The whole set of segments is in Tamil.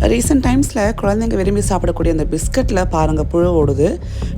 ரீசெண்ட் டைம்ஸில் குழந்தைங்க விரும்பி சாப்பிடக்கூடிய அந்த பிஸ்கட்டில் பாருங்கள் புழு ஓடுது.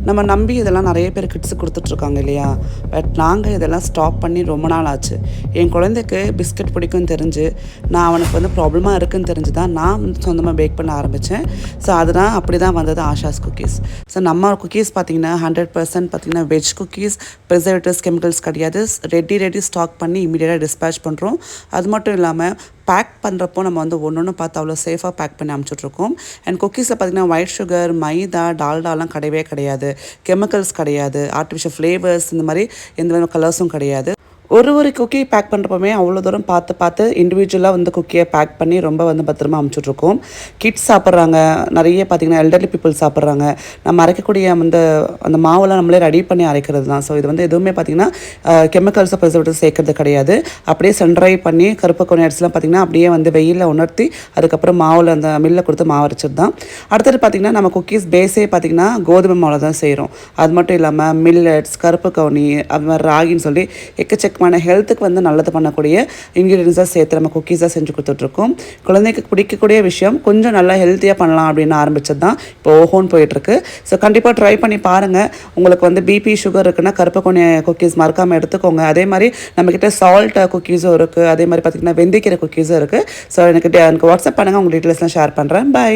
நம்ம நம்பி இதெல்லாம் நிறைய பேர் கிட்ஸு கொடுத்துட்ருக்காங்க இல்லையா? பட் நாங்கள் இதெல்லாம் ஸ்டாப் பண்ணி ரொம்ப நாள் ஆச்சு. என் குழந்தைக்கு பிஸ்கட் பிடிக்கும்னு தெரிஞ்சு, நான் அவனுக்கு வந்து ப்ராப்ளமாக இருக்குன்னு தெரிஞ்சு தான் நான் வந்து சொந்தமாக பேக் பண்ண ஆரம்பித்தேன். ஸோ அதுதான் அப்படி தான் வந்தது ஆஷாஸ் குக்கீஸ். ஸோ நம்ம குக்கீஸ் பார்த்திங்கன்னா 100% பார்த்திங்கன்னா வெஜ் குக்கீஸ், ப்ரிசர்வேட்டிவ்ஸ், கெமிக்கல்ஸ் கிடையாது. ரெடி ஸ்டாக் பண்ணி இமீடியட்டாக டிஸ்பேச் பண்ணுறோம். அது மட்டும் இல்லாமல் பேக் பண்ணுறப்போ நம்ம வந்து ஒன்று பார்த்து அவ்வளோ சேஃபாக பேக் பண்ணி அனுப்பிச்சுட்ருக்கோம். அண்ட் குக்கீஸில் பார்த்திங்கன்னா ஒயிட் சுகர், மைதா, டால்டாலாம் கிடையவே கிடையாது. கெமிக்கல்ஸ் கிடையாது. ஆர்டிஃபிஷியல் ஃப்ளேவர்ஸ் இந்த மாதிரி எந்த வித கலர்ஸும் கிடையாது. ஒரு குக்கி பேக் பண்ணுறப்பமே அவ்வளோ தூரம் பார்த்து இண்டிவிஜுவலாக வந்து குக்கியை பேக் பண்ணி ரொம்ப வந்து பத்திரமா அமுச்சுட்ருக்கோம். கிட்ஸ் சாப்பிட்றாங்க, நிறைய பார்த்திங்கன்னா எல்டர்லி பீப்புள் சாப்பிட்றாங்க. நம்ம அரைக்கக்கூடிய அந்த மாவெல்லாம் நம்மளே ரெடி பண்ணி அரைக்கிறது தான். ஸோ இது வந்து எதுவுமே பார்த்திங்கன்னா கெமிக்கல்ஸை ப்ரிசர்வேட்டிவ் சேர்க்கறது கிடையாது. அப்படியே சென்ட்ரை பண்ணி கருப்பு கொனை அரிசிலாம் பார்த்திங்கன்னா அப்படியே வந்து வெயிலில் உணர்த்தி அதுக்கப்புறம் மாவில் அந்த மில்லில் கொடுத்து மாவு அரைச்சது தான். அடுத்தது பார்த்திங்கன்னா நம்ம குக்கீஸ் பேஸே பார்த்திங்கன்னா கோதுமை மாவில் தான் செய்கிறோம். அது மட்டும் இல்லாமல் மில்லட்ஸ், கருப்பு கவுனி, அது மாதிரி ராகின்னு சொல்லி எக்கச்சக்கமான ஹெல்த்துக்கு வந்து நல்லது பண்ணக்கூடிய இன்க்ரீடியன்ஸாக சேர்த்து நம்ம குக்கீஸாக செஞ்சு கொடுத்துட்ருக்கோம். குழந்தைக்கு பிடிக்கக்கூடிய விஷயம் கொஞ்சம் நல்லா ஹெல்த்தியாக பண்ணலாம் அப்படின்னு ஆரம்பிச்சது தான் இப்போ ஓஹோன்னு போயிட்டுருக்கு. ஸோ கண்டிப்பாக ட்ரை பண்ணி பாருங்கள். உங்களுக்கு வந்து பிபி, சுகர் இருக்குன்னா கருப்பு கொனை குக்கீஸ் மறக்காமல் எடுத்துக்கோங்க. அதே மாதிரி நம்மக்கிட்ட சால்ட் குக்கீஸும் இருக்குது. அதே மாதிரி பார்த்திங்கன்னா வெந்தயக்கீரை குக்கீஸும் இருக்குது. ஸோ எனக்கு வாட்ஸ்அப் பண்ணுங்கள், உங்கள் டீட்டெயில்ஸ்லாம் ஷேர் பண்ணுறேன். பை.